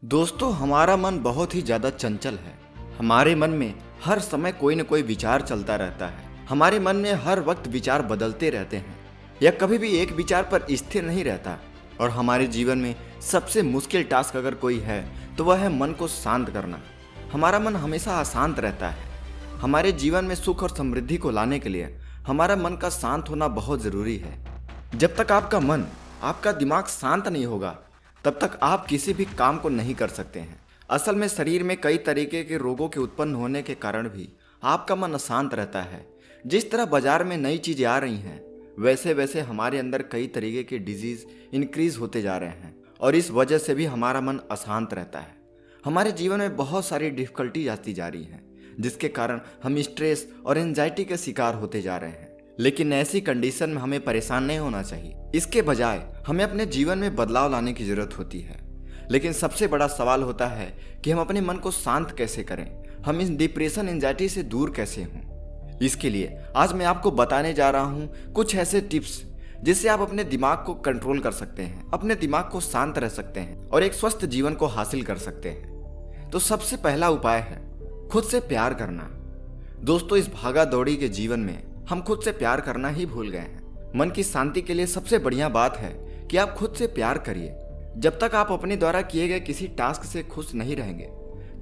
दोस्तों, हमारा मन बहुत ही ज्यादा चंचल है। हमारे मन में हर समय कोई न कोई विचार चलता रहता है। हमारे मन में हर वक्त विचार बदलते रहते हैं। यह कभी भी एक विचार पर स्थिर नहीं रहता। और हमारे जीवन में सबसे मुश्किल टास्क अगर कोई है तो वह है मन को शांत करना। हमारा मन हमेशा अशांत रहता है। हमारे जीवन में सुख और समृद्धि को लाने के लिए हमारा मन का शांत होना बहुत जरूरी है। जब तक आपका मन, आपका दिमाग शांत नहीं होगा तब तक आप किसी भी काम को नहीं कर सकते हैं। असल में शरीर में कई तरीके के रोगों के उत्पन्न होने के कारण भी आपका मन अशांत रहता है। जिस तरह बाजार में नई चीजें आ रही हैं वैसे वैसे हमारे अंदर कई तरीके के डिजीज इंक्रीज होते जा रहे हैं और इस वजह से भी हमारा मन अशांत रहता है। हमारे जीवन में बहुत सारी डिफिकल्टी आती जा रही हैं जिसके कारण हम स्ट्रेस और एंजाइटी के शिकार होते जा रहे हैं। लेकिन ऐसी कंडीशन में हमें परेशान नहीं होना चाहिए। इसके बजाय हमें अपने जीवन में बदलाव लाने की जरूरत होती है। लेकिन सबसे बड़ा सवाल होता है कि हम अपने मन को शांत कैसे करें, हम इस डिप्रेशन एंजाइटी से दूर कैसे हों। इसके लिए आज मैं आपको बताने जा रहा हूं कुछ ऐसे टिप्स जिससे आप अपने दिमाग को कंट्रोल कर सकते हैं, अपने दिमाग को शांत रह सकते हैं और एक स्वस्थ जीवन को हासिल कर सकते हैं। तो सबसे पहला उपाय है खुद से प्यार करना। दोस्तों, इस भागा दौड़ी के जीवन में हम खुद से प्यार करना ही भूल गए हैं। मन की शांति के लिए सबसे बढ़िया बात है कि आप खुद से प्यार करिए। जब तक आप अपने द्वारा किए गए किसी टास्क से खुश नहीं रहेंगे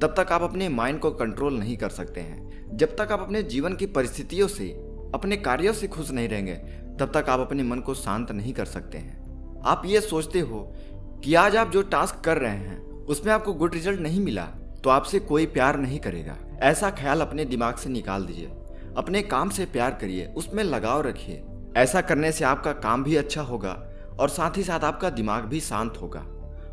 तब तक आप अपने माइंड को कंट्रोल नहीं कर सकते हैं। जब तक आप अपने जीवन की परिस्थितियों से, अपने कार्यों से खुश नहीं रहेंगे तब तक आप अपने मन को शांत नहीं कर सकते हैं। आप ये सोचते हो कि आज आप जो टास्क कर रहे हैं उसमें आपको गुड रिजल्ट नहीं मिला तो आपसे कोई प्यार नहीं करेगा। ऐसा ख्याल अपने दिमाग से निकाल दीजिए। अपने काम से प्यार करिए, उसमें लगाव रखिए। ऐसा करने से आपका काम भी अच्छा होगा और साथ ही साथ आपका दिमाग भी शांत होगा।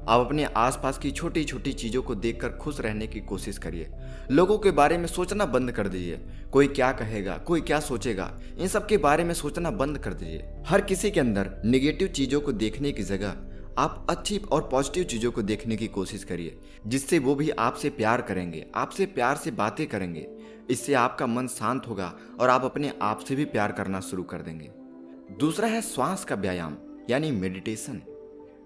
आप अपने आसपास की छोटी छोटी चीजों को देखकर खुश रहने की कोशिश करिए। लोगों के बारे में सोचना बंद कर दीजिए। कोई क्या कहेगा, कोई क्या सोचेगा, इन सब के बारे में सोचना बंद कर दीजिए। हर किसी के अंदर निगेटिव चीजों को देखने की जगह आप अच्छी और पॉजिटिव चीजों को देखने की कोशिश करिए, जिससे वो भी आपसे प्यार करेंगे, आपसे प्यार से बातें करेंगे। इससे आपका मन शांत होगा और आप अपने आप से भी प्यार करना शुरू कर देंगे। दूसरा है श्वास का व्यायाम यानी मेडिटेशन।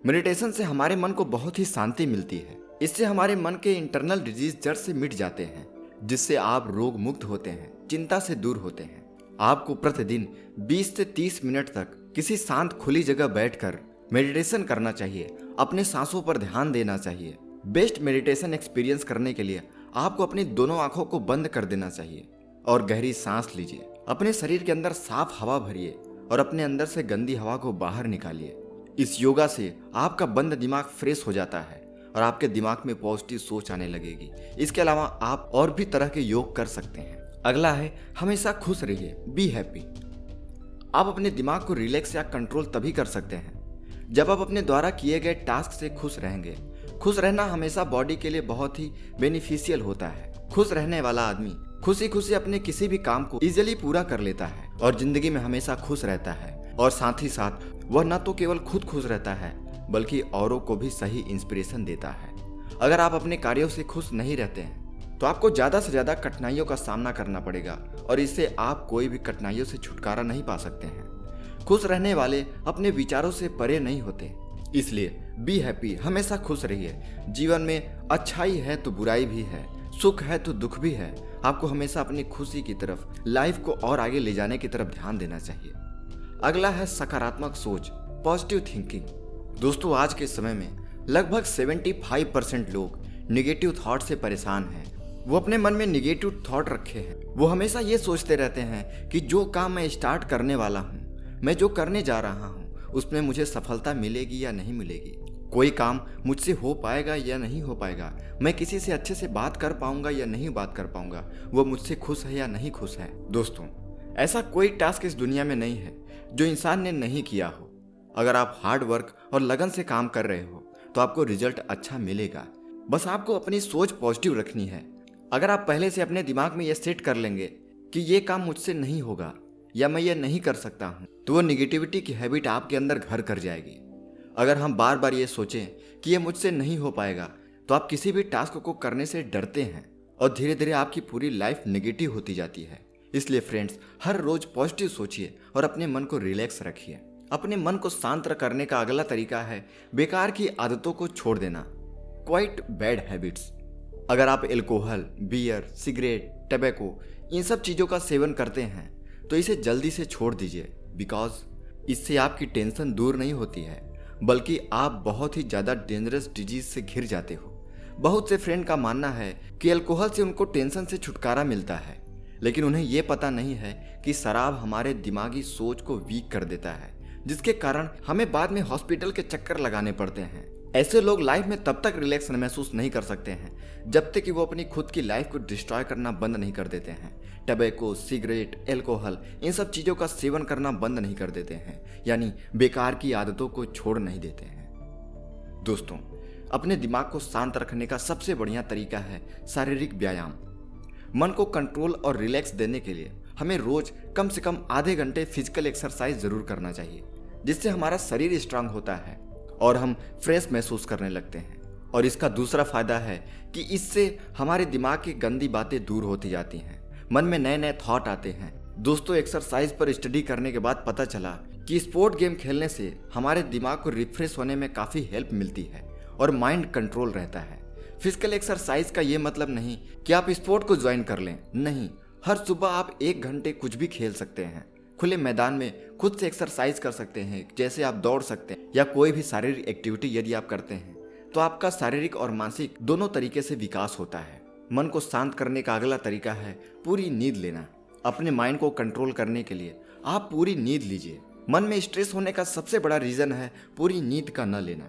मेडिटेशन से हमारे मन को बहुत ही शांति मिलती है। इससे हमारे मन के इंटरनल डिजीज जड़ से मिट जाते हैं, जिससे आप रोग मुक्त होते हैं, चिंता से दूर होते हैं। आपको प्रतिदिन 20 से 30 मिनट तक किसी शांत खुली जगह बैठकर मेडिटेशन करना चाहिए। अपने सांसों पर ध्यान देना चाहिए। बेस्ट मेडिटेशन एक्सपीरियंस करने के लिए आपको अपनी दोनों आंखों को बंद कर देना चाहिए और गहरी सांस लीजिए। अपने शरीर के अंदर साफ हवा भरिए और अपने अंदर से गंदी हवा को बाहर निकालिए। इस योगा से आपका बंद दिमाग फ्रेश हो जाता है और आपके दिमाग में पॉजिटिव सोच आने लगेगी। इसके अलावा आप और भी तरह के योग कर सकते हैं। अगला है हमेशा खुश रहिए, बी हैप्पी। आप अपने दिमाग को रिलैक्स या कंट्रोल तभी कर सकते हैं जब आप अपने द्वारा किए गए टास्क से खुश रहेंगे। खुश रहना हमेशा बॉडी के लिए बहुत ही बेनिफिशियल होता है। खुश रहने वाला आदमी खुशी खुशी अपने किसी भी काम को इजीली पूरा कर लेता है और जिंदगी में हमेशा खुश रहता है। और साथ ही साथ वह न तो केवल खुद खुश रहता है बल्कि औरों को भी सही इंस्पिरेशन देता है। अगर आप अपने कार्यों से खुश नहीं रहते हैं तो आपको ज्यादा से ज्यादा कठिनाइयों का सामना करना पड़ेगा और इससे आप कोई भी कठिनाइयों से छुटकारा नहीं पा सकते हैं। खुश रहने वाले अपने विचारों से परे नहीं होते। इसलिए बी हैप्पी, हमेशा खुश रहिए। जीवन में अच्छाई है तो बुराई भी है, सुख है तो दुख भी है। आपको हमेशा अपनी खुशी की तरफ, लाइफ को और आगे ले जाने की तरफ ध्यान देना चाहिए। अगला है सकारात्मक सोच, पॉजिटिव थिंकिंग। दोस्तों, आज के समय में लगभग 75% लोग निगेटिव थॉट से परेशान हैं। वो अपने मन में निगेटिव थॉट रखे हैं। वो हमेशा ये सोचते रहते हैं कि जो काम मैं स्टार्ट करने वाला हूँ, मैं जो करने जा रहा हूँ, उसमें मुझे सफलता मिलेगी या नहीं मिलेगी, कोई काम मुझसे हो पाएगा या नहीं हो पाएगा, मैं किसी से अच्छे से बात कर पाऊंगा या नहीं बात कर पाऊंगा, वो मुझसे खुश है या नहीं खुश है। दोस्तों, ऐसा कोई टास्क इस दुनिया में नहीं है जो इंसान ने नहीं किया हो। अगर आप हार्ड वर्क और लगन से काम कर रहे हो तो आपको रिजल्ट अच्छा मिलेगा। बस आपको अपनी सोच पॉजिटिव रखनी है। अगर आप पहले से अपने दिमाग में यह सेट कर लेंगे कि ये काम मुझसे नहीं होगा या मैं ये नहीं कर सकता हूँ, तो वो निगेटिविटी की हैबिट आपके अंदर घर कर जाएगी। अगर हम बार बार ये सोचें कि ये मुझसे नहीं हो पाएगा तो आप किसी भी टास्क को करने से डरते हैं और धीरे धीरे आपकी पूरी लाइफ नेगेटिव होती जाती है। इसलिए फ्रेंड्स, हर रोज पॉजिटिव सोचिए और अपने मन को रिलैक्स रखिए। अपने मन को शांत करने का अगला तरीका है बेकार की आदतों को छोड़ देना। Quite bad habits. अगर आप एल्कोहल, बियर, सिगरेट, टबैको इन सब चीज़ों का सेवन करते हैं तो इसे जल्दी से छोड़ दीजिए, बिकॉज इससे आपकी टेंशन दूर नहीं होती है, बल्कि आप बहुत ही ज़्यादा डेंजरस डिजीज से घिर जाते हो। बहुत से फ्रेंड का मानना है कि अल्कोहल से उनको टेंशन से छुटकारा मिलता है, लेकिन उन्हें ये पता नहीं है कि शराब हमारे दिमागी सोच को वीक कर देता है, जिसके कारण हमें बाद में हॉस्पिटल के चक्कर लगाने पड़ते हैं। ऐसे लोग लाइफ में तब तक रिलैक्स महसूस नहीं कर सकते हैं जब तक कि वो अपनी खुद की लाइफ को डिस्ट्रॉय करना बंद नहीं कर देते हैं। टबैको, सिगरेट, एल्कोहल इन सब चीज़ों का सेवन करना बंद नहीं कर देते हैं, यानी बेकार की आदतों को छोड़ नहीं देते हैं। दोस्तों, अपने दिमाग को शांत रखने का सबसे बढ़िया तरीका है शारीरिक व्यायाम। मन को कंट्रोल और रिलैक्स देने के लिए हमें रोज कम से कम आधे घंटे फिजिकल एक्सरसाइज जरूर करना चाहिए, जिससे हमारा शरीर स्ट्रांग होता है और हम फ्रेश महसूस करने लगते हैं। और इसका दूसरा फायदा है कि इससे हमारे दिमाग की गंदी बातें दूर होती जाती हैं, मन में नए नए थॉट आते हैं। दोस्तों, एक्सरसाइज पर स्टडी करने के बाद पता चला कि स्पोर्ट गेम खेलने से हमारे दिमाग को रिफ्रेश होने में काफ़ी हेल्प मिलती है और माइंड कंट्रोल रहता है। फिजिकल एक्सरसाइज का ये मतलब नहीं कि आप स्पोर्ट को ज्वाइन कर लें, नहीं। हर सुबह आप 1 घंटे कुछ भी खेल सकते हैं। खुले मैदान में खुद से एक्सरसाइज कर सकते हैं, जैसे आप दौड़ सकते हैं या कोई भी शारीरिक एक्टिविटी यदि आप करते हैं तो आपका शारीरिक और मानसिक दोनों तरीके से विकास होता है। मन को शांत करने का अगला तरीका है पूरी नींद लेना। अपने माइंड को कंट्रोल करने के लिए आप पूरी नींद लीजिए। मन में स्ट्रेस होने का सबसे बड़ा रीजन है पूरी नींद का न लेना।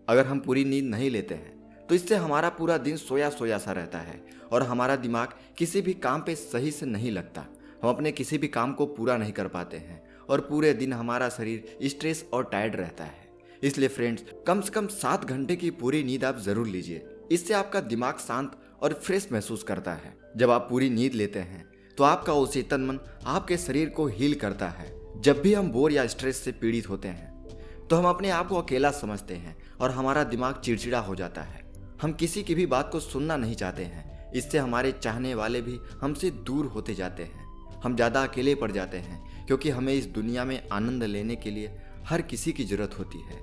अगर हम पूरी नींद नहीं लेते हैं तो इससे हमारा पूरा दिन सोया सोया सा रहता है और हमारा दिमाग किसी भी काम पे सही से नहीं लगता। हम अपने किसी भी काम को पूरा नहीं कर पाते हैं और पूरे दिन हमारा शरीर स्ट्रेस और टायर्ड रहता है। इसलिए फ्रेंड्स, कम से कम 7 घंटे की पूरी नींद आप जरूर लीजिए। इससे आपका दिमाग शांत और फ्रेश महसूस करता है। जब आप पूरी नींद लेते हैं तो आपका अवचेतन मन आपके शरीर को हील करता है। जब भी हम बोर या स्ट्रेस से पीड़ित होते हैं तो हम अपने आप को अकेला समझते हैं और हमारा दिमाग चिड़चिड़ा हो जाता है। हम किसी की भी बात को सुनना नहीं चाहते हैं। इससे हमारे चाहने वाले भी हमसे दूर होते जाते हैं। हम ज़्यादा अकेले पड़ जाते हैं क्योंकि हमें इस दुनिया में आनंद लेने के लिए हर किसी की जरूरत होती है।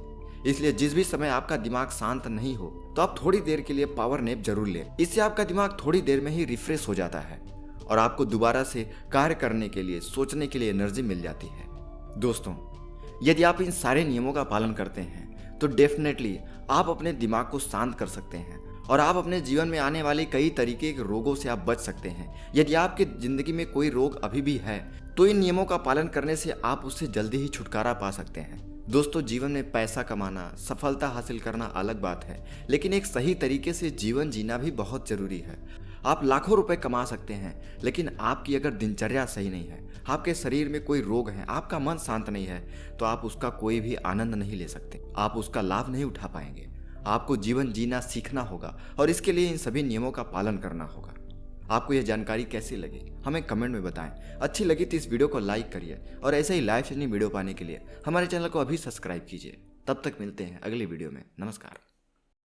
इसलिए जिस भी समय आपका दिमाग शांत नहीं हो तो आप थोड़ी देर के लिए पावर नैप जरूर लें। इससे आपका दिमाग थोड़ी देर में ही रिफ्रेश हो जाता है और आपको दोबारा से कार्य करने के लिए, सोचने के लिए एनर्जी मिल जाती है। दोस्तों, यदि आप इन सारे नियमों का पालन करते हैं तो डेफिनेटली आप अपने दिमाग को शांत कर सकते हैं और आप अपने जीवन में आने वाले कई तरीके के रोगों से आप बच सकते हैं। यदि आपकी जिंदगी में कोई रोग अभी भी है तो इन नियमों का पालन करने से आप उससे जल्दी ही छुटकारा पा सकते हैं। दोस्तों, जीवन में पैसा कमाना, सफलता हासिल करना अलग बात है, लेकिन एक सही तरीके से जीवन जीना भी बहुत जरूरी है। आप लाखों रुपए कमा सकते हैं, लेकिन आपकी अगर दिनचर्या सही नहीं है, आपके शरीर में कोई रोग है, आपका मन शांत नहीं है, तो आप उसका कोई भी आनंद नहीं ले सकते, आप उसका लाभ नहीं उठा पाएंगे। आपको जीवन जीना सीखना होगा और इसके लिए इन सभी नियमों का पालन करना होगा। आपको यह जानकारी कैसी लगी हमें कमेंट में बताएं। अच्छी लगी तो इस वीडियो को लाइक करिए और ऐसे ही लाइव चैनल वीडियो पाने के लिए हमारे चैनल को अभी सब्सक्राइब कीजिए। तब तक मिलते हैं अगली वीडियो में। नमस्कार।